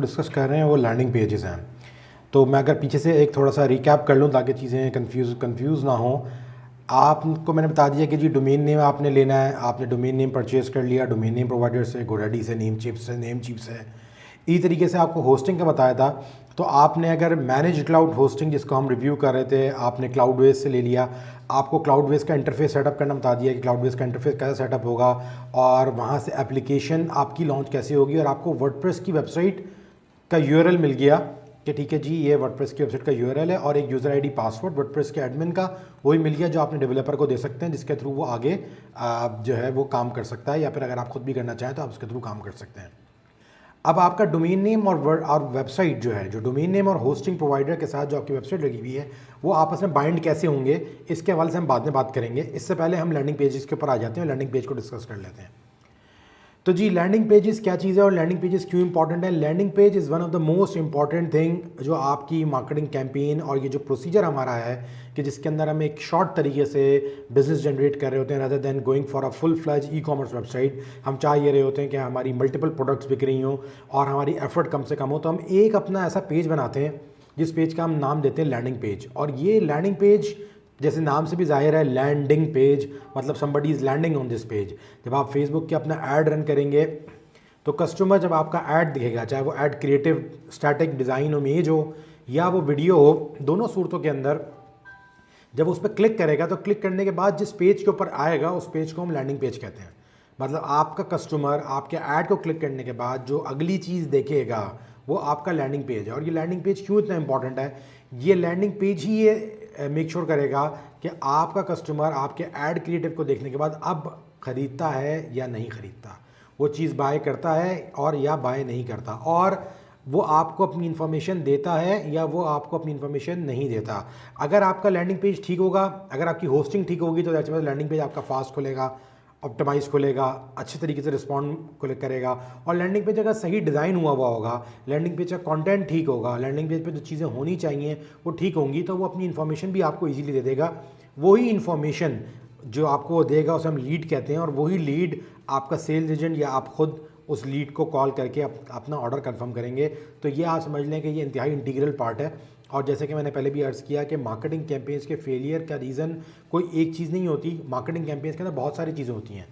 Discuss कर रहे हैं वो लैंडिंग पेजेस हैं। तो मैं अगर पीछे से एक थोड़ा सा रिकैप कर लूँ ताकि चीज़ें कंफ्यूज ना हो। आपको मैंने बता दिया कि जी डोमेन नेम आपने लेना है, आपने डोमेन नेम परचेज कर लिया डोमेन नेम प्रोवाइडर से, गोडैडी से, नेम चिप से। इसी तरीके से आपको होस्टिंग का बताया था। तो आपने अगर मैनेज क्लाउड होस्टिंग जिसको हम रिव्यू कर रहे थे, आपने क्लाउडवेज से ले लिया। आपको क्लाउडवेज का इंटरफेस सेटअप करना बता दिया कि क्लाउडवेज का इंटरफेस कैसे सेटअप होगा और वहाँ से एप्लीकेशन आपकी लॉन्च कैसे होगी। और आपको वर्डप्रेस की वेबसाइट का यूआरएल मिल गया कि ठीक है जी ये वर्डप्रेस की वेबसाइट का यूआरएल है और एक यूज़र आईडी पासवर्ड वर्डप्रेस के एडमिन का वही मिल गया जो आपने डेवलपर को दे सकते हैं, जिसके थ्रू वो आगे जो है वो काम कर सकता है, या फिर अगर आप खुद भी करना चाहें तो आप उसके थ्रू काम कर सकते हैं। अब आपका डोमेन नेम और वेबसाइट जो है, जो डोमेन नेम और होस्टिंग प्रोवाइडर के साथ जो आपकी वेबसाइट लगी हुई है वो आपस में बाइंड कैसे होंगे, इसके हवाले से हम बाद में बात करेंगे। इससे पहले हम लैंडिंग पेजेस के ऊपर आ जाते हैं और लैंडिंग पेज को डिस्कस कर लेते हैं। तो जी लैंडिंग पेजेस क्या चीज़ है और लैंडिंग पेजेस क्यों इंपॉर्टेंट है। Landing page is one of the most important thing जो आपकी मार्केटिंग कैंपेन और ये जो प्रोसीजर हमारा है कि जिसके अंदर हम एक शॉर्ट तरीके से बिजनेस जनरेट कर रहे होते हैं, rather than going for a full fledge e commerce website. हम चाह ये रहे होते हैं कि हमारी मल्टीपल प्रोडक्ट्स बिक रही हों और हमारी एफर्ट कम से कम हो, तो हम एक अपना ऐसा पेज बनाते हैं जिस पेज का हम नाम देते हैं लैंडिंग पेज। और ये लैंडिंग पेज जैसे नाम से भी जाहिर है, लैंडिंग पेज मतलब somebody is landing on this page. जब आप फेसबुक के अपना ऐड रन करेंगे तो कस्टमर जब आपका ऐड दिखेगा, चाहे वो add creative static design image हो या वो वीडियो हो, दोनों सूरतों के अंदर जब उस पर क्लिक करेगा तो क्लिक करने के बाद जिस पेज के ऊपर आएगा उस पेज को हम लैंडिंग पेज कहते हैं। मतलब आपका कस्टमर आपके ऐड को क्लिक करने के बाद जो अगली चीज़ देखेगा वो आपका लैंडिंग पेज है। और ये लैंडिंग पेज क्यों इतना इंपॉर्टेंट है, ये लैंडिंग पेज ही ये मेक श्योर करेगा कि आपका कस्टमर आपके ऐड क्रिएटिव को देखने के बाद अब ख़रीदता है या नहीं ख़रीदता, वो चीज़ बाय करता है और या बाय नहीं करता, और वो आपको अपनी इन्फॉर्मेशन देता है या वो आपको अपनी इन्फॉर्मेशन नहीं देता। अगर आपका लैंडिंग पेज ठीक होगा, अगर आपकी होस्टिंग ठीक होगी तो दैट्स मीन लैंडिंग पेज आपका फास्ट खुलेगा, ऑप्टिमाइज खुलेगा, अच्छे तरीके से रिस्पॉन्ड करेगा। और लैंडिंग पेज अगर सही डिज़ाइन हुआ हुआ होगा, लैंडिंग पेज का कंटेंट ठीक होगा, लैंडिंग पेज पे जो चीज़ें होनी चाहिए वो ठीक होंगी, तो वो अपनी इन्फॉर्मेशन भी आपको इजीली दे देगा। वही इन्फॉर्मेशन जो आपको वो देगा उसे हम लीड कहते हैं, और वही लीड आपका सेल्स एजेंट या आप खुद उस लीड को कॉल करके अपना ऑर्डर कंफर्म करेंगे। तो ये आप समझ लें कि ये इंतहाई इंटीग्रल पार्ट है। और जैसे कि मैंने पहले भी अर्ज़ किया कि मार्केटिंग कैंपेन्स के फेलियर का रीज़न कोई एक चीज़ नहीं होती, मार्केटिंग कैंपेन्स के अंदर बहुत सारी चीज़ें होती हैं।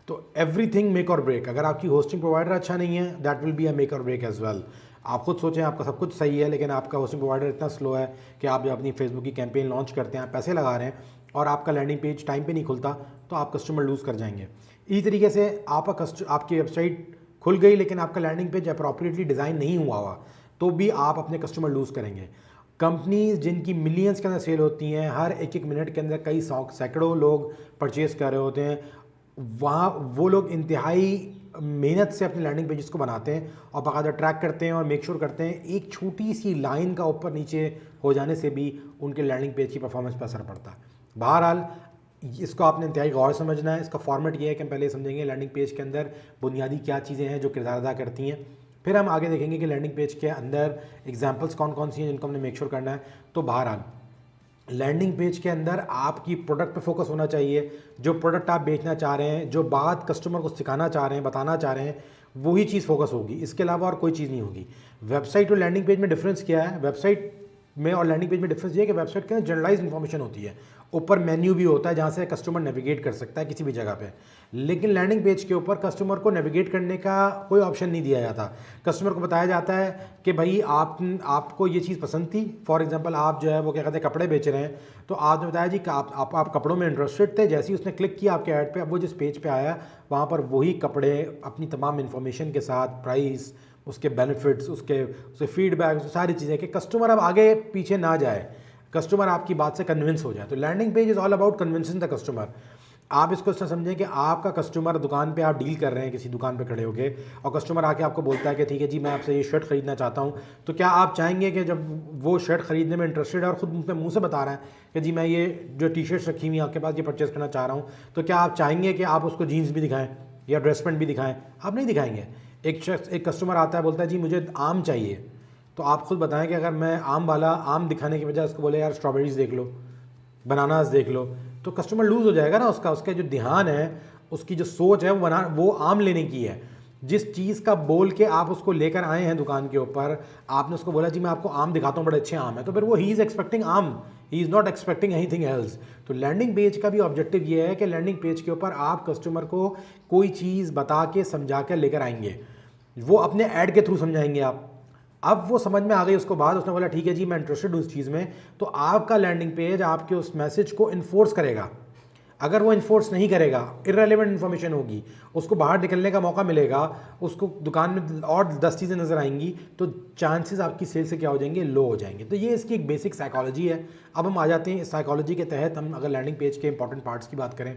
तो एवरीथिंग मेक और ब्रेक, अगर आपकी होस्टिंग प्रोवाइडर अच्छा नहीं है that will be a make और ब्रेक एज वेल। आप खुद सोचें आपका सब कुछ सही है लेकिन आपका होस्टिंग प्रोवाइडर इतना स्लो है कि आप जब अपनी फेसबुक की कैंपेन लॉन्च करते हैं, पैसे लगा रहे हैं और आपका लैंडिंग पेज टाइम पे नहीं खुलता, तो आप कस्टमर लूज़ कर जाएंगे। इसी तरीके से आपकी वेबसाइट खुल गई लेकिन आपका लैंडिंग पेज अप्रॉप्रिएटली डिज़ाइन नहीं हुआ हुआ, तो भी आप अपने कस्टमर लूज़ करेंगे। कंपनीज जिनकी मिलियंस के अंदर सेल होती हैं, हर एक एक मिनट के अंदर कई सैकड़ों लोग परचेज़ कर रहे होते हैं, वहाँ वो लोग इंतहाई मेहनत से अपने लैंडिंग पेजेस को बनाते हैं और बाकायदा ट्रैक करते हैं और मेक श्योर करते हैं एक छोटी सी लाइन का ऊपर नीचे हो जाने से भी उनके लैंडिंग पेज की परफॉर्मेंस पर असर पड़ता है। बहरहाल इसको आपने इंतहाई गौर समझना है। इसका फॉर्मेट ये है कि हम पहले समझेंगे लैंडिंग पेज के अंदर बुनियादी क्या चीज़ें हैं जो किरदार अदा करती हैं, फिर हम आगे देखेंगे कि लैंडिंग पेज के अंदर एग्जांपल्स कौन कौन सी हैं जिनको हमने मेक श्योर करना है। तो बहरहाल लैंडिंग पेज के अंदर आपकी प्रोडक्ट पे फोकस होना चाहिए, जो प्रोडक्ट आप बेचना चाह रहे हैं, जो बात कस्टमर को सिखाना चाह रहे हैं, बताना चाह रहे हैं, वही चीज़ फोकस होगी, इसके अलावा और कोई चीज़ नहीं होगी। वेबसाइट और लैंडिंग पेज में डिफरेंस क्या है, वेबसाइट में और लैंडिंग पेज में डिफरेंस ये है कि वेबसाइट के अंदर जनरलाइज इन्फॉर्मेशन होती है, ऊपर मेन्यू भी होता है जहाँ से कस्टमर नेविगेट कर सकता है किसी भी जगह पे, लेकिन लैंडिंग पेज के ऊपर कस्टमर को नेविगेट करने का कोई ऑप्शन नहीं दिया जाता। कस्टमर को बताया जाता है कि भाई आपको ये चीज़ पसंद थी, फॉर एग्जांपल आप जो है वो क्या कहते हैं कपड़े बेच रहे हैं, तो आपने बताया जी कि आप कपड़ों में इंटरेस्टेड थे, जैसे ही उसने क्लिक किया आपके ऐड पे, अब वो जिस पेज पे आया वहाँ पर वही कपड़े अपनी तमाम इन्फॉर्मेशन के साथ, प्राइस, उसके बेनिफिट्स, उसके फीडबैक, सारी चीज़ें कि कस्टमर अब आगे पीछे ना जाए, कस्टमर आपकी बात से कन्विंस हो जाए। तो landing page is all about convincing the customer. आप इसको इस तरह समझें कि आपका कस्टमर दुकान पे आप डील कर रहे हैं किसी दुकान पे खड़े होके, और कस्टमर आके आपको बोलता है कि ठीक है जी मैं आपसे ये शर्ट ख़रीदना चाहता हूँ, तो क्या आप चाहेंगे कि जब वो शर्ट ख़रीदने में इंटरेस्टेड है और ख़ुद मुँह से बता रहा है कि जी मैं ये जो टी शर्ट्स रखी हुई आपके पास ये परचेज़ करना चाह रहा हूँ, तो क्या आप चाहेंगे कि आप उसको जीन्स भी दिखाएँ या ड्रेस पैंट भी दिखाएँ? आप नहीं दिखाएंगे। एक कस्टमर आता है बोलता है जी मुझे आम चाहिए, तो आप खुद बताएं कि अगर मैं आम दिखाने की बजाय उसको बोले यार स्ट्रॉबेरीज देख लो, बनानास देख लो, तो कस्टमर लूज़ हो जाएगा ना, उसका जो ध्यान है, उसकी जो सोच है वो आम लेने की है। जिस चीज़ का बोल के आप उसको लेकर आए हैं दुकान के ऊपर, आपने उसको बोला जी मैं आपको आम दिखाता हूँ, बड़े अच्छे आम है, तो फिर वो ही इज़ एक्सपेक्टिंग आम, he is not expecting anything else. तो लैंडिंग पेज का भी ऑब्जेक्टिव ये है कि लैंडिंग पेज के ऊपर आप कस्टमर को कोई चीज़ बता के समझा कर लेकर आएंगे, वो अपने ऐड के थ्रू समझाएंगे आप। अब वो समझ में आ गई उसको बाद, उसने बोला ठीक है जी मैं इंटरेस्टेड हूँ उस चीज़ में, तो आपका लैंडिंग पेज आपके उस मैसेज को इन्फोर्स करेगा। अगर वो इन्फोर्स नहीं करेगा, इररेलेवेंट इन्फॉर्मेशन होगी, उसको बाहर निकलने का मौका मिलेगा, उसको दुकान में और 10 चीज़ें नज़र आएंगी, तो चांसेस आपकी सेल से क्या हो जाएंगे, लो हो जाएंगे। तो ये इसकी एक बेसिक साइकोलॉजी है। अब हम आ जाते हैं साइकोलॉजी के तहत, हम अगर लैंडिंग पेज के इंपॉर्टेंट पार्ट्स की बात करें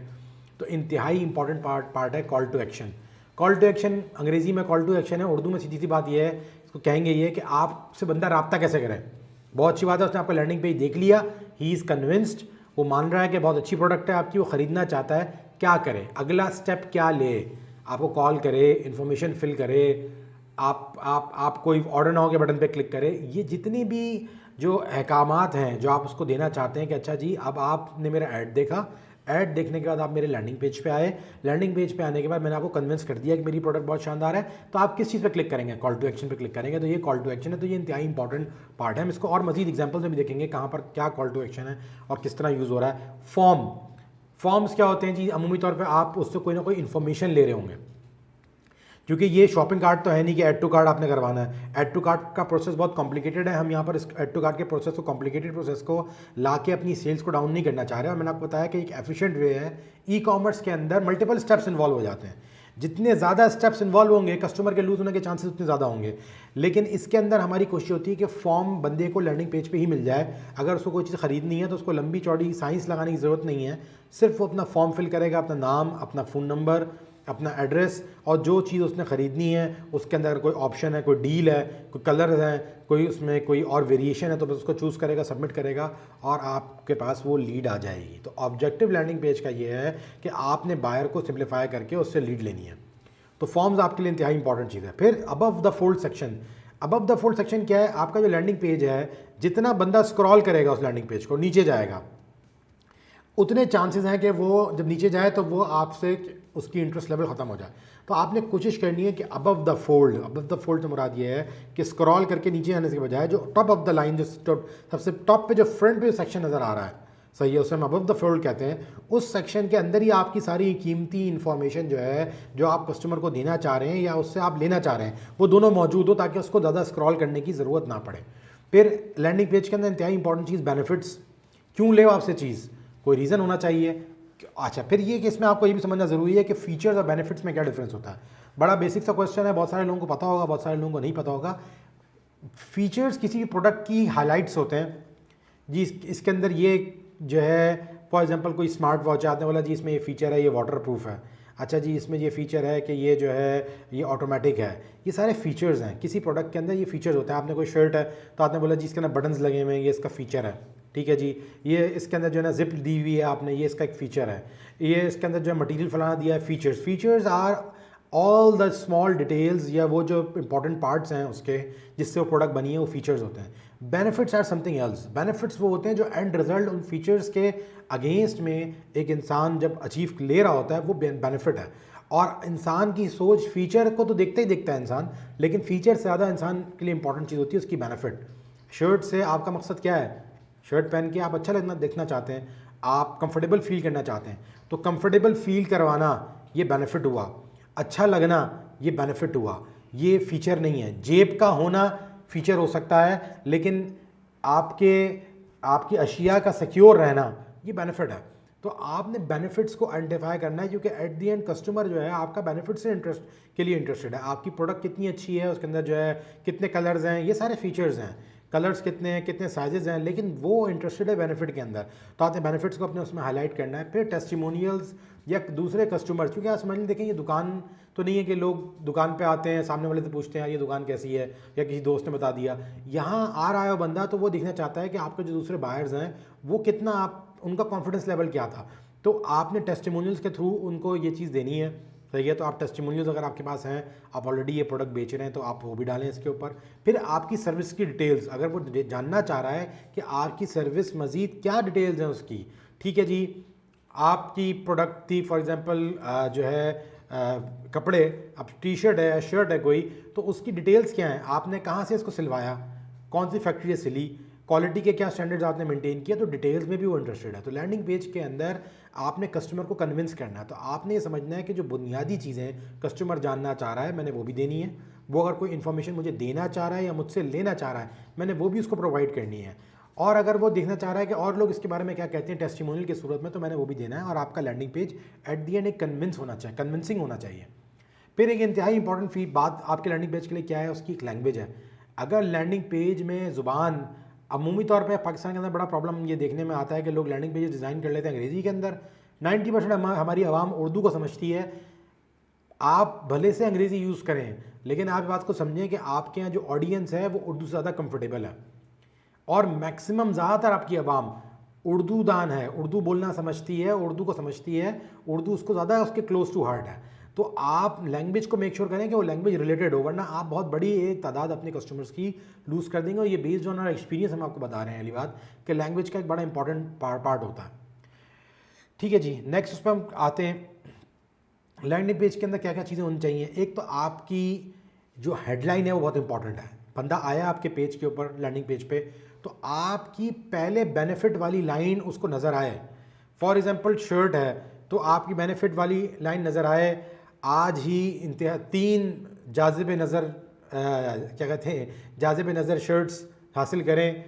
तो इंतहाई इंपॉर्टेंट पार्ट है call to action. Call to action अंग्रेजी में कॉल टू एक्शन है, उर्दू में सीधी सी बात यह है, इसको कहेंगे ये कि आपसे बंदा रब्ता कैसे करें। बहुत अच्छी बात है, उसने आपका लैंडिंग पेज देख लिया, ही इज़ कन्विंस्ड, वो मान रहा है कि बहुत अच्छी प्रोडक्ट है आपकी, वो ख़रीदना चाहता है, क्या करे, अगला स्टेप क्या ले, आपको कॉल करे, इन्फॉर्मेशन फिल करे, आप कोई ऑर्डर नाउ के बटन पे क्लिक करे। ये जितनी भी जो अहकामात हैं जो आप उसको देना चाहते हैं कि अच्छा जी अब आपने मेरा ऐड देखा, ऐड देखने के बाद आप मेरे लैंडिंग पेज पे आए, लैंडिंग पेज पे आने के बाद मैंने आपको कन्विंस कर दिया कि मेरी प्रोडक्ट बहुत शानदार है, तो आप किस चीज़ पे क्लिक करेंगे, कॉल टू एक्शन पे क्लिक करेंगे। तो ये कॉल टू एक्शन है, तो ये इंतहाई इंपॉर्टेंट पार्ट है। हम इसको और मजीद एग्जांपल्स में भी देखेंगे कहाँ पर क्या कॉल टू एक्शन है और किस तरह यूज़ हो रहा है। फॉर्म्स क्या होते हैं जी, अमूमी तौर पर आप उससे कोई ना कोई इन्फॉर्मेशन ले रहे होंगे, क्योंकि ये शॉपिंग कार्ट तो है नहीं कि ऐड टू कार्ट आपने करवाना है। ऐड टू कार्ट का प्रोसेस बहुत कॉम्प्लिकेटेड है, हम यहाँ पर इस ऐड टू कार्ट के प्रोसेस को, कॉम्प्लिकेटेड प्रोसेस को ला के अपनी सेल्स को डाउन नहीं करना चाह रहे। और मैंने आपको बताया कि एक एफिशिएंट वे है, ई कॉमर्स के अंदर मल्टीपल स्टेप्स इन्वॉल्व हो जाते हैं। जितने ज़्यादा स्टेप्स इन्वॉल्व होंगे, कस्टमर के लूज होने के चांसेस उतने ज़्यादा होंगे। लेकिन इसके अंदर हमारी कोशिश होती है कि फॉर्म बंदे को लैंडिंग पेज पे ही मिल जाए। अगर उसको कोई चीज़ ख़रीदनी है तो उसको लंबी चौड़ी साइंस लगाने की ज़रूरत नहीं है, सिर्फ वो अपना फॉर्म फिल करेगा, अपना नाम, अपना फ़ोन नंबर, अपना एड्रेस और जो चीज़ उसने ख़रीदनी है उसके अंदर कोई ऑप्शन है, कोई डील है, कोई कलर है, कोई उसमें कोई और वेरिएशन है, तो बस उसको चूज़ करेगा, सबमिट करेगा और आपके पास वो लीड आ जाएगी। तो ऑब्जेक्टिव लैंडिंग पेज का ये है कि आपने बायर को सिंप्लीफाई करके उससे लीड लेनी है। तो फॉर्म्स आपके लिए इंतहाई इंपॉर्टेंट चीज़ है। फिर above the fold section. Above the fold section क्या है, आपका जो लैंडिंग पेज है, जितना बंदा स्क्रॉल करेगा उस लैंडिंग पेज को, नीचे जाएगा, उतने चांसेस हैं कि वो जब नीचे जाए तो वो आपसे उसकी इंटरेस्ट लेवल ख़त्म हो जाए। तो आपने कोशिश करनी है कि अबव द फोल्ड से मुराद ये है कि स्क्रॉल करके नीचे आने के बजाय जो टॉप ऑफ द लाइन, जो सबसे टॉप पे जो फ्रंट पे सेक्शन नज़र आ रहा है, सही है, उसे हम अबव द फोल्ड कहते हैं। उस सेक्शन के अंदर ही आपकी सारी कीमती इन्फॉर्मेशन जो है, जो आप कस्टमर को देना चाह रहे हैं या उससे आप लेना चाह रहे हैं, वो दोनों मौजूद हो ताकि उसको ज़्यादा स्क्रॉल करने की ज़रूरत ना पड़े। फिर लैंडिंग पेज के अंदर इंतहाई इंपॉर्टेंट चीज़ बेनिफिट्स। क्यों ले आपसे चीज़, कोई रीज़न होना चाहिए। अच्छा, फिर ये कि इसमें आपको ये भी समझना ज़रूरी है कि फीचर्स और बेनिफिट्स में क्या डिफरेंस होता है। बड़ा बेसिक सा क्वेश्चन है, बहुत सारे लोगों को पता होगा, बहुत सारे लोगों को नहीं पता होगा। फीचर्स किसी भी प्रोडक्ट की हाइलाइट्स होते हैं जी। इसके अंदर ये जो है, फॉर एग्जांपल कोई स्मार्ट वॉच, आपने बोला जी इसमें ये फ़ीचर है, ये वाटर प्रूफ है। अच्छा जी, इसमें ये फ़ीचर है कि ये जो है ये ऑटोमेटिक है। ये सारे फीचर्स हैं, किसी प्रोडक्ट के अंदर ये फीचर्स होते हैं। आपने कोई शर्ट है तो आपने बोला जी इसके अंदर बटन्स लगे हुए हैं, ये इसका फ़ीचर है, ठीक है जी। ये इसके अंदर जो है ना जिप दी हुई है आपने, ये इसका एक फ़ीचर है। ये इसके अंदर जो है मटेरियल फलाना दिया है, features are all the small details, या वो जो इंपॉर्टेंट पार्ट्स हैं उसके जिससे वो प्रोडक्ट बनी है, वो फीचर्स होते हैं। Benefits are something else. Benefits वो होते हैं जो एंड रिजल्ट उन फीचर्स के अगेंस्ट में एक इंसान जब अचीव ले रहा होता है, वो बेनिफिट है। और इंसान की सोच, फीचर को तो देखता ही देखता है इंसान, लेकिन फीचर से ज़्यादा इंसान के लिए इंपॉर्टेंट चीज़ होती है उसकी बेनिफिट। शर्ट से आपका मकसद क्या है, शर्ट पहन के आप अच्छा लगना देखना चाहते हैं, आप कंफर्टेबल फील करना चाहते हैं, तो कंफर्टेबल फील करवाना ये बेनिफिट हुआ, अच्छा लगना ये बेनिफिट हुआ, ये फीचर नहीं है। जेब का होना फीचर हो सकता है, लेकिन आपकी अशिया का सिक्योर रहना ये बेनिफिट है। तो आपने बेनिफिट्स को आइडेंटिफाई करना है, क्योंकि एट दी एंड कस्टमर जो है आपका बेनिफिट से इंटरेस्ट के लिए इंटरेस्टेड है। आपकी प्रोडक्ट कितनी अच्छी है, उसके अंदर जो है कितने कलर्स हैं, ये सारे फीचर्स हैं, कलर्स कितने हैं, कितने साइजेस हैं, लेकिन वो इंटरेस्टेड है बेनिफिट के अंदर। तो आपने बेनिफिट्स को अपने उसमें हाईलाइट करना है। फिर टेस्टिमोनियल्स या दूसरे कस्टमर्स, क्योंकि आप समझ लें, देखें ये दुकान तो नहीं है कि लोग दुकान पे आते हैं, सामने वाले से पूछते हैं ये दुकान कैसी है, या किसी दोस्त ने बता दिया। यहाँ आ रहा है वो बंदा, तो वो देखना चाहता है कि आपके जो दूसरे बायर्स हैं वो कितना, आप उनका कॉन्फिडेंस लेवल क्या था। तो आपने टेस्टिमोनियल्स के थ्रू उनको ये चीज़ देनी है, सही है। तो आप टेस्टिमोनियल्स अगर आपके पास हैं, आप ऑलरेडी ये प्रोडक्ट बेच रहे हैं, तो आप वो भी डालें इसके ऊपर। फिर आपकी सर्विस की डिटेल्स, अगर वो जानना चाह रहा है कि आपकी सर्विस मज़ीद क्या डिटेल्स हैं उसकी, ठीक है जी। आपकी प्रोडक्ट थी फॉर एग्ज़ाम्पल जो है कपड़े, अब टी शर्ट है, शर्ट है कोई, तो उसकी डिटेल्स क्या हैं, आपने कहाँ से इसको सिलवाया, कौन सी फैक्ट्री से सिली, क्वालिटी के क्या स्टैंडर्ड्स आपने मेंटेन किया, तो डिटेल्स में भी वो इंटरेस्टेड है। तो लैंडिंग पेज के अंदर आपने कस्टमर को कन्विंस करना है। तो आपने ये समझना है कि जो बुनियादी चीज़ें कस्टमर जानना चाह रहा है मैंने वो भी देनी है, वो अगर कोई इन्फॉर्मेशन मुझे देना चाह रहा है या मुझसे लेना चाह रहा है मैंने वो भी उसको प्रोवाइड करनी है, और अगर वो देखना चाह रहा है कि और लोग इसके बारे में क्या कहते हैं टेस्टिमोनियल की सूरत में, तो मैंने वो भी देना है। और आपका landing page at the end एक कन्विंसिंग होना चाहिए। फिर एक इंतहाई इंपॉर्टेंट बात आपके लैंडिंग पेज के लिए क्या है, उसकी एक लैंग्वेज है। अगर लैंडिंग पेज में ज़ुबान, अमूमी तौर पे पाकिस्तान के अंदर बड़ा प्रॉब्लम ये देखने में आता है कि लोग लैंडिंग पेज डिज़ाइन कर लेते हैं अंग्रेज़ी के अंदर। 90% हमारी आवाम उर्दू को समझती है। आप भले से अंग्रेज़ी यूज़ करें, लेकिन आप इस बात को समझें कि आपके यहाँ जो ऑडियंस है वो उर्दू से ज़्यादा कंफर्टेबल है, और मैक्सिमम ज़्यादातर आपकी आवाम उर्दू दान है, उर्दू बोलना समझती है, उर्दू को समझती है, उर्दू उसको ज़्यादा उसके क्लोज टू हार्ट है। तो आप लैंग्वेज को मेक श्योर करें कि वो लैंग्वेज रिलेटेड हो, वरना आप बहुत बड़ी एक तादाद अपने कस्टमर्स की लूज़ कर देंगे। और ये बेस्ड ऑन आवर एक्सपीरियंस हम आपको बता रहे हैं अगली बात कि लैंग्वेज का एक बड़ा इंपॉर्टेंट पार्ट होता है। ठीक है जी, नेक्स्ट उस पर हम आते हैं। लैंडिंग पेज के अंदर क्या क्या चीज़ें होनी चाहिए। एक तो आपकी जो हेडलाइन है वो बहुत इंपॉर्टेंट है। बंदा आया आपके पेज के ऊपर, लैंडिंग पेज पे, तो आपकी पहले बेनिफिट वाली लाइन उसको नज़र आए। फॉर एग्जांपल शर्ट है तो आपकी बेनिफिट वाली लाइन नज़र आए, आज ही 3 जाज़िब नज़र क्या कहते हैं, जाज़िब नज़र शर्ट्स हासिल करें,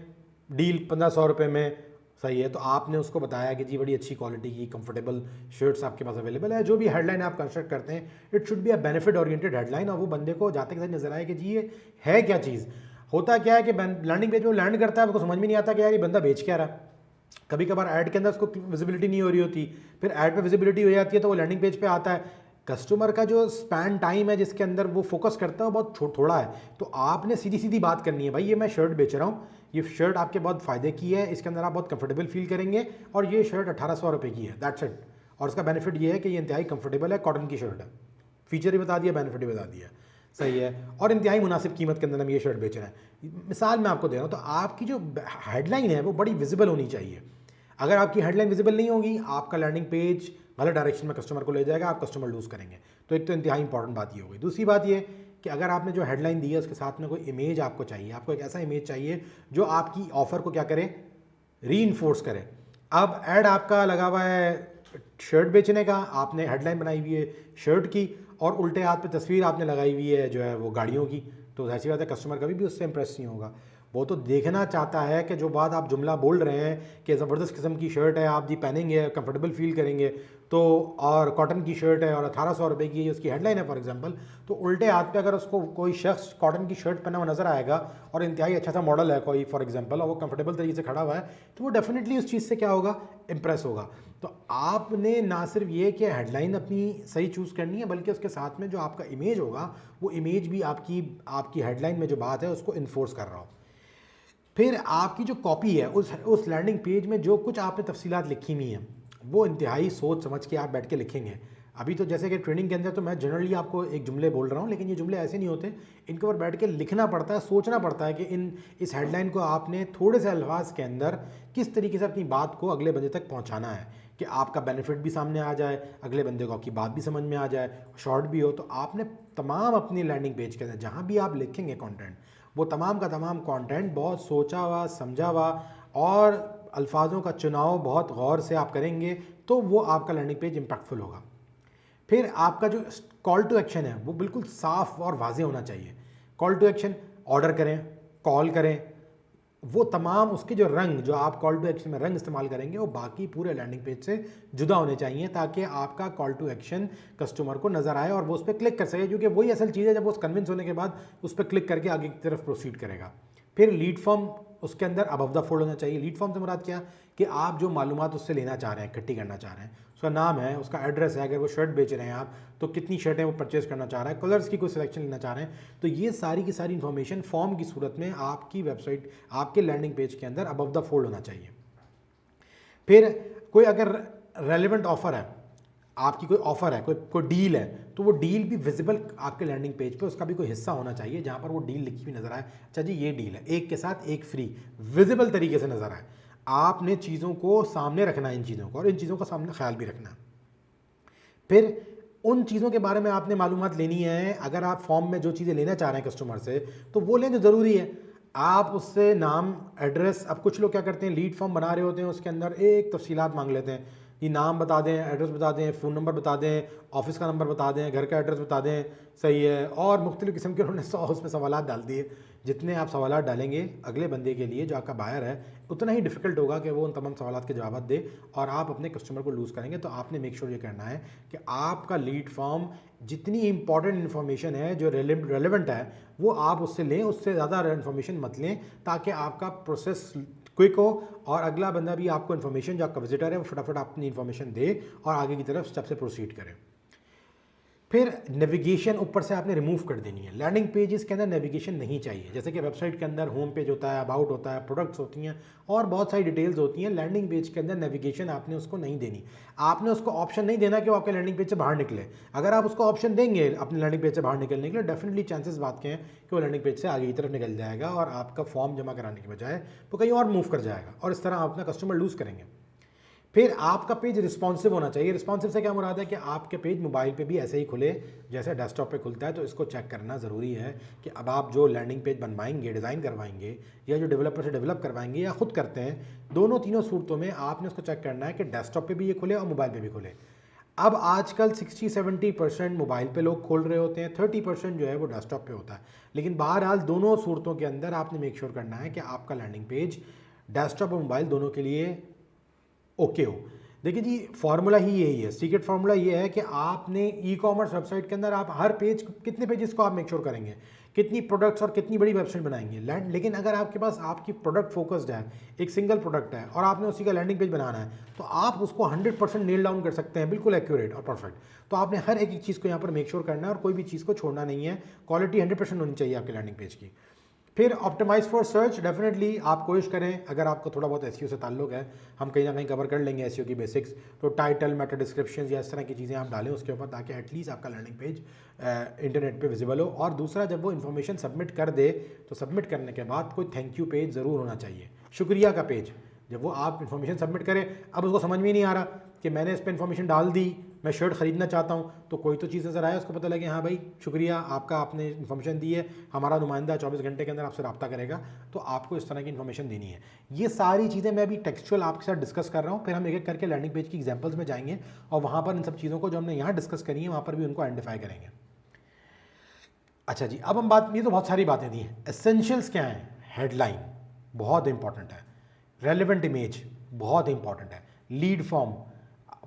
डील 1500 रुपये में, सही है। तो आपने उसको बताया कि जी बड़ी अच्छी क्वालिटी की कंफर्टेबल शर्ट्स आपके पास अवेलेबल है। जो भी हेडलाइन आप कंस्ट्रक्ट करते हैं it should be a benefit oriented headline, और वो बंदे को जाते के साथ नजर आए कि जी ये है क्या चीज़। होता क्या है कि लैंडिंग पेज वो लैंड करता है, उसको समझ में नहीं आता कि यार ये बंदा बेच क्या रहा है। कभी कभार ऐड के अंदर उसको विजिबिलिटी नहीं हो रही होती, फिर ऐड पे विजिबिलिटी हो जाती है तो वो लैंडिंग पेज पे आता है। कस्टमर का जो स्पैन टाइम है जिसके अंदर वो फोकस करता है वो बहुत थोड़ा है। तो आपने सीधी सीधी बात करनी है, भाई ये मैं शर्ट बेच रहा हूँ, ये शर्ट आपके बहुत फ़ायदे की है, इसके अंदर आप बहुत कंफर्टेबल फील करेंगे, और ये शर्ट 1800 रुपये की है, दैट्स इट। और उसका बेनिफिट ये है कि ये इंतहाई कंफर्टेबल है, कॉटन की शर्ट है, फीचर ही बता दिया, बेनिफिट भी बता दिया, सही है, और इंतहाई मुनासिब कीमत के अंदर हम ये शर्ट बेच रहे हैं। मिसाल मैं आपको दे रहा हूँ। तो आपकी जो हेडलाइन है वो बड़ी विजिबल होनी चाहिए। अगर आपकी हेडलाइन विजिबल नहीं होगी, आपका लैंडिंग पेज गलत डायरेक्शन में कस्टमर को ले जाएगा, आप कस्टमर लूज़ करेंगे। तो एक तो इंतहाई इंपॉर्टेंट बात ये होगी। दूसरी बात ये कि अगर आपने जो हेडलाइन दी है उसके साथ में कोई इमेज आपको चाहिए, आपको एक ऐसा इमेज चाहिए जो आपकी ऑफ़र को क्या करे, रीइंफोर्स करे। अब ऐड आपका लगा हुआ है शर्ट बेचने का, आपने हेडलाइन बनाई हुई है शर्ट की, और उल्टे हाथ पे तस्वीर आपने लगाई हुई है जो है वो गाड़ियों की, तो ऐसी बात है कस्टमर कभी भी उससे इंप्रेस नहीं होगा। वो तो देखना चाहता है कि जो बात आप जुमला बोल रहे हैं कि ज़बरदस्त किस्म की शर्ट है, आप जी पहनेंगे कंफर्टेबल फील करेंगे, तो और कॉटन की शर्ट है और 1800 रुपये की उसकी हेडलाइन है फॉर एग्जांपल, तो उल्टे हाथ पे अगर उसको कोई शख्स कॉटन की शर्ट पहना हुआ नज़र आएगा और इंतहाई अच्छा सा मॉडल है कोई फॉर एग्जांपल, और वो कंफर्टेबल तरीके से खड़ा हुआ है, तो वो डेफिनेटली उस चीज़ से क्या होगा, इंप्रेस होगा। तो आपने ना सिर्फ ये कि हेडलाइन अपनी सही चूज़ करनी है, बल्कि उसके साथ में जो आपका इमेज होगा वो इमेज भी आपकी हेडलाइन में जो बात है उसको इन्फोर्स कर रहा हो। फिर आपकी जो कॉपी है उस लैंडिंग पेज में जो कुछ आपने तफसीलात लिखी हुई हैं वो इंतहाई सोच समझ के आप बैठ के लिखेंगे। अभी तो जैसे कि ट्रेनिंग के अंदर तो मैं जनरली आपको एक जुमले बोल रहा हूँ, लेकिन ये जुमले ऐसे नहीं होते, इनके ऊपर बैठ के लिखना पड़ता है, सोचना पड़ता है कि इस हेडलाइन को आपने थोड़े से अल्फाज के अंदर किस तरीके से अपनी बात को अगले बंदे तक पहुँचाना है कि आपका बेनिफिट भी सामने आ जाए, अगले बंदे को आपकी बात भी समझ में आ जाए, शॉर्ट भी हो। तो आपने तमाम अपनी लैंडिंग पेज के अंदर जहाँ भी आप लिखेंगे कंटेंट, वो तमाम का तमाम कंटेंट बहुत सोचा हुआ, समझा हुआ, और अल्फाजों का चुनाव बहुत गौर से आप करेंगे, तो वो आपका लैंडिंग पेज इम्पैक्टफुल होगा। फिर आपका जो कॉल टू एक्शन है वो बिल्कुल साफ़ और वाज़ेह होना चाहिए। कॉल टू एक्शन, ऑर्डर करें, कॉल करें, वो तमाम उसके जो रंग, जो आप कॉल टू एक्शन में रंग इस्तेमाल करेंगे वो बाकी पूरे लैंडिंग पेज से जुदा होने चाहिए, ताकि आपका कॉल टू एक्शन कस्टमर को नज़र आए और वो उस पर क्लिक कर सके, क्योंकि वही असल चीज़ है जब वो कन्विंस होने के बाद उस पर क्लिक करके आगे की तरफ प्रोसीड करेगा। फिर लीड फॉर्म उसके अंदर अबव द फोल्ड होना चाहिए। लीड फॉर्म से मुराद क्या, कि आप जो मालूमात उससे लेना चाह रहे हैं, इकट्ठी करना चाह रहे हैं, उसका नाम है, उसका एड्रेस है, अगर वो शर्ट बेच रहे हैं आप तो कितनी शर्टें वो परचेज करना चाह रहा है, कलर्स की कोई सिलेक्शन लेना चाह रहे हैं, तो ये सारी की सारी इन्फॉर्मेशन फॉर्म की सूरत में आपकी वेबसाइट, आपके लैंडिंग पेज के अंदर अबव द फोल्ड होना चाहिए। फिर कोई अगर रेलिवेंट ऑफर है, आपकी कोई ऑफ़र है, कोई डील है, तो वो डील भी विजिबल आपके लैंडिंग पेज पे उसका भी कोई हिस्सा होना चाहिए जहाँ पर वो डील लिखी हुई नज़र आए। अच्छा जी ये डील है, एक के साथ एक फ्री, विजिबल तरीके से नज़र आए। आपने चीज़ों को सामने रखना है, इन चीज़ों को, और इन चीज़ों का सामने ख्याल भी रखना है। फिर उन चीज़ों के बारे में आपने मालूमात लेनी है। अगर आप फॉर्म में जो चीज़ें लेना चाह रहे हैं कस्टमर से, तो वो लें जो ज़रूरी है। आप उससे नाम, एड्रेस, अब कुछ लोग क्या करते हैं, लीड फॉर्म बना रहे होते हैं, उसके अंदर एक तफसीलात मांग लेते हैं कि नाम बता दें, एड्रेस बता दें, फ़ोन नंबर बता दें, ऑफिस का नंबर बता दें, घर का एड्रेस बता दें, सही है, और मुख्तलिफ़ किस्म के उन्होंने 100 उसमें सवालात डाल दिए। जितने आप सवालात डालेंगे अगले बंदे के लिए जो आपका बायर है, उतना ही डिफ़िकल्ट होगा कि वो उन तमाम सवालात के जवाब दे और आप अपने कस्टमर को लूज़ करेंगे। तो आपने मेक श्योर ये करना है कि आपका लीड फॉर्म जितनी इंपॉर्टेंट इन्फॉर्मेशन है जो रेलेवेंट है वो आप उससे लें, उससे ज़्यादा इन्फॉर्मेशन मत लें, ताकि आपका प्रोसेस क्विक हो और अगला बंदा भी आपको इन्फॉर्मेशन, जो आपका विजिटर है, वो फटाफट अपनी इन्फॉर्मेशन दे और आगे की तरफ स्टेप से प्रोसीड करें। फिर नेविगेशन ऊपर से आपने रिमूव कर देनी है। लैंडिंग पेजेस के अंदर नेविगेशन नहीं चाहिए। जैसे कि वेबसाइट के अंदर होम पेज होता है, अबाउट होता है, प्रोडक्ट्स होती हैं और बहुत सारी डिटेल्स होती हैं। लैंडिंग पेज के अंदर नेविगेशन आपने उसको नहीं देनी। आपने उसको ऑप्शन नहीं देना कि वो आपके लैंडिंग पेज से बाहर निकले। अगर आप उसको ऑप्शन देंगे अपने लैंडिंग पेज से बाहर निकलने के लिए, डेफिनेटली चांसेस बात के हैं कि वो लैंडिंग पेज से आगे की तरफ निकल जाएगा और आपका फॉर्म जमा कराने के बजाय वो कहीं और मूव कर जाएगा और इस तरह आप अपना कस्टमर लूज़ करेंगे। फिर आपका पेज रिस्पॉन्सिव होना चाहिए। रिस्पॉन्सिव से क्या मुराद है कि आपके पेज मोबाइल पे भी ऐसे ही खुले जैसे डेस्कटॉप पे खुलता है। तो इसको चेक करना ज़रूरी है कि अब आप जो लैंडिंग पेज बनवाएंगे, डिज़ाइन करवाएंगे, या जो डेवलपर से डेवलप करवाएंगे या खुद करते हैं, दोनों तीनों सूरतों में आपने उसको चेक करना है कि डेस्कटॉप पे भी ये खुले और मोबाइल पे भी खुले। अब आजकल 60-70% मोबाइल पे लोग खोल रहे होते हैं, 30% जो है वो डेस्कटॉप पे होता है। लेकिन बहरहाल दोनों सूरतों के अंदर आपने मेक श्योर करना है कि आपका लैंडिंग पेज डेस्कटॉप और मोबाइल दोनों के लिए ओके हो। देखिए जी, फार्मूला ही यही है, सीक्रेट फार्मूला ये है कि आपने ई कॉमर्स वेबसाइट के अंदर आप हर पेज, कितने पेजेस को आप मेक श्योर करेंगे, कितनी प्रोडक्ट्स और कितनी बड़ी वेबसाइट बनाएंगे लैंड। लेकिन अगर आपके पास आपकी प्रोडक्ट फोकस्ड है, एक सिंगल प्रोडक्ट है और आपने उसी का लैंडिंग पेज बनाना है, तो आप उसको 100% नेल डाउन कर सकते हैं, बिल्कुल एक्यूरेट और परफेक्ट। तो आपने हर एक चीज़ को यहाँ पर मेक श्योर करना है और कोई भी चीज़ को छोड़ना नहीं है। क्वालिटी 100% होनी चाहिए आपके लैंडिंग पेज की। फिर ऑप्टिमाइज फॉर सर्च, डेफिनेटली आप कोशिश करें, अगर आपको थोड़ा बहुत एसईओ से ताल्लुक है, हम कहीं ना कहीं कवर कर लेंगे एसईओ की बेसिक्स, तो टाइटल, मेटा डिस्क्रिप्शन या इस तरह की चीज़ें आप डालें उसके ऊपर, ताकि एटलीस्ट आपका लैंडिंग पेज इंटरनेट पे विजिबल हो। और दूसरा, जब वो इन्फॉर्मेशन सबमिट कर दे तो सबमिट करने के बाद कोई थैंक यू पेज ज़रूर होना चाहिए, शुक्रिया का पेज। जब वो आप इन्फॉर्मेशन सबमिट करें, अब उसको समझ में नहीं आ रहा कि मैंने इस पर इन्फॉर्मेशन डाल दी, मैं शर्ट ख़रीदना चाहता हूँ, तो कोई तो चीज़ नज़र आए, उसको पता लगे हाँ भाई शुक्रिया आपका, आपने इन्फॉर्मेशन दी है, हमारा नुमाइंदा 24 घंटे के अंदर आपसे रब्ता करेगा। तो आपको इस तरह की इन्फॉर्मेशन देनी है। ये सारी चीज़ें मैं अभी टेक्सचुअल आपके साथ डिस्कस कर रहा हूँ, फिर हम एक एक करके लैंडिंग पेज की एग्जाम्पल्स में जाएंगे और वहाँ पर इन सब चीज़ों को जो हमने यहाँ डिस्कस करी है वहाँ पर भी उनको आइडेंटिफाई करेंगे। अच्छा जी, अब हम बात, ये तो बहुत सारी बातें दी हैं। एसेंशियल्स क्या हैं? हेडलाइन बहुत इंपॉर्टेंट है, रेलेवेंट इमेज बहुत इंपॉर्टेंट है, लीड फॉर्म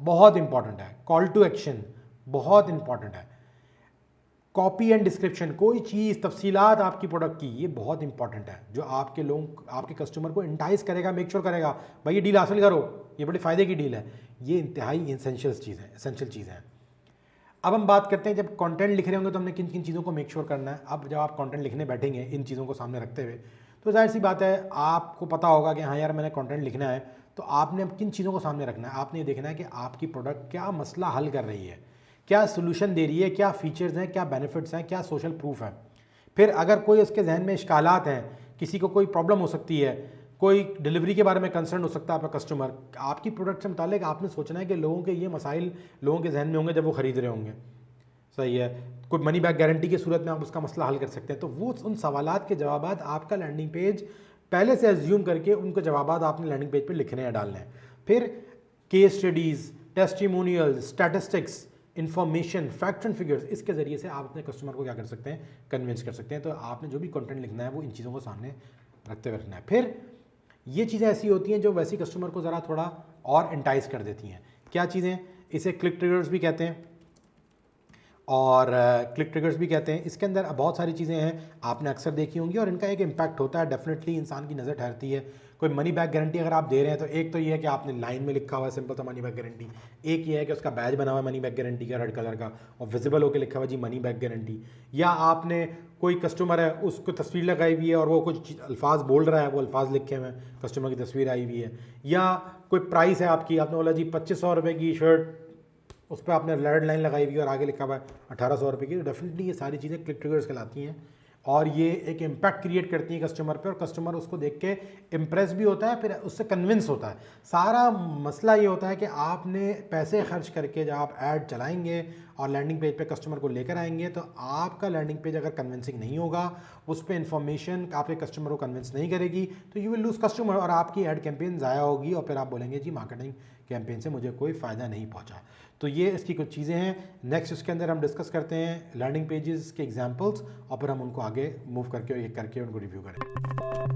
बहुत इंपॉर्टेंट है, कॉल टू एक्शन बहुत इंपॉर्टेंट है, कॉपी एंड डिस्क्रिप्शन, कोई चीज़, तफसीलात आपकी प्रोडक्ट की, ये बहुत इंपॉर्टेंट है, जो आपके लोग, आपके कस्टमर को इंटाइज करेगा, मेक श्योर करेगा भाई ये डील हासिल करो, ये बड़े फ़ायदे की डील है। ये इंतहाई एसेंशियल चीज़ है। अब हम बात करते हैं, जब कंटेंट लिख रहे होंगे तो हमने किन किन चीज़ों को मेक श्योर करना है। अब जब आप कंटेंट लिखने बैठेंगे इन चीज़ों को सामने रखते हुए, तो जाहिर सी बात है आपको पता होगा कि हाँ यार मैंने कंटेंट लिखना है, तो आपने अब किन चीज़ों को सामने रखना है। आपने ये देखना है कि आपकी प्रोडक्ट क्या मसला हल कर रही है, क्या सोल्यूशन दे रही है, क्या फ़ीचर्स हैं, क्या बेनिफिट्स हैं, क्या सोशल प्रूफ है। फिर अगर कोई उसके जहन में इश्कालात हैं, किसी को कोई प्रॉब्लम हो सकती है, कोई डिलीवरी के बारे में कंसर्न हो सकता है आपका कस्टमर, आपकी प्रोडक्ट से मुतालिक आपने सोचना है कि लोगों के ये मसाइल लोगों के जहन में होंगे जब वो ख़रीद रहे होंगे, सही है। कोई मनी बैक गारंटी की सूरत में आप उसका मसला हल कर सकते हैं। तो वो उन सवालात के जवाबात आपका लैंडिंग पेज पहले से एज्यूम करके उनके जवाबात आपने लैंडिंग पेज पे लिखने हैं, डालने हैं। फिर case studies, testimonials, statistics, information, facts and figures, इसके ज़रिए से आप अपने कस्टमर को क्या कर सकते हैं, कन्विंस कर सकते हैं। तो आपने जो भी कंटेंट लिखना है वो इन चीज़ों को सामने रखते हुए रखना है। फिर ये चीज़ें ऐसी होती हैं जो वैसी कस्टमर को ज़रा थोड़ा और इंटाइज कर देती हैं। क्या चीज़ें? इसे क्लिक ट्रिगर्स भी कहते हैं और क्लिक ट्रिगर्स भी कहते हैं। इसके अंदर बहुत सारी चीज़ें हैं, आपने अक्सर देखी होंगी और इनका एक इम्पैक्ट होता है, डेफिनेटली इंसान की नज़र ठहरती है। कोई मनी बैक गारंटी अगर आप दे रहे हैं तो एक तो ये है कि आपने लाइन में लिखा हुआ है सिंपल सा मनी बैक गारंटी, एक ये है कि उसका बैज बना हुआ है मनी बैक गारंटी का रेड कलर का और विजिबल होकर लिखा हुआ जी मनी बैक गारंटी, या आपने कोई कस्टमर है उसको तस्वीर लगाई हुई है और वो कुछ अल्फाज बोल रहा है, वो अल्फाज लिखे हुए हैं, कस्टमर की तस्वीर आई हुई है, या कोई प्राइस है आपकी, आपने बोला जी 2500 रुपये की शर्ट, उस पर आपने रेड लाइन लगाई हुई और आगे लिखा हुआ है 1800 रुपये की। तो डेफिनेटली ये सारी चीज़ें क्लिक ट्रिगर्स कहलाती हैं और ये एक इम्पैक्ट क्रिएट करती हैं कस्टमर पे और कस्टमर उसको देख के इम्प्रेस भी होता है, फिर उससे कन्विंस होता है। सारा मसला ये होता है कि आपने पैसे खर्च करके जब आप ऐड चलाएंगे और लैंडिंग पेज पे कस्टमर को लेकर आएंगे, तो आपका लैंडिंग पेज अगर कन्विंसिंग नहीं होगा, उस पर इंफॉर्मेशन आपके कस्टमर को कन्विंस नहीं करेगी, तो यू विल लूज़ कस्टमर और आपकी एड कैंपेन ज़ाया होगी और फिर आप बोलेंगे जी मार्केटिंग कैंपेन से मुझे कोई फ़ायदा नहीं पहुंचा। तो ये इसकी कुछ चीज़ें हैं। नेक्स्ट इसके अंदर हम डिस्कस करते हैं लैंडिंग पेजेस के एग्जांपल्स और फिर हम उनको आगे मूव करके एक करके उनको रिव्यू करें।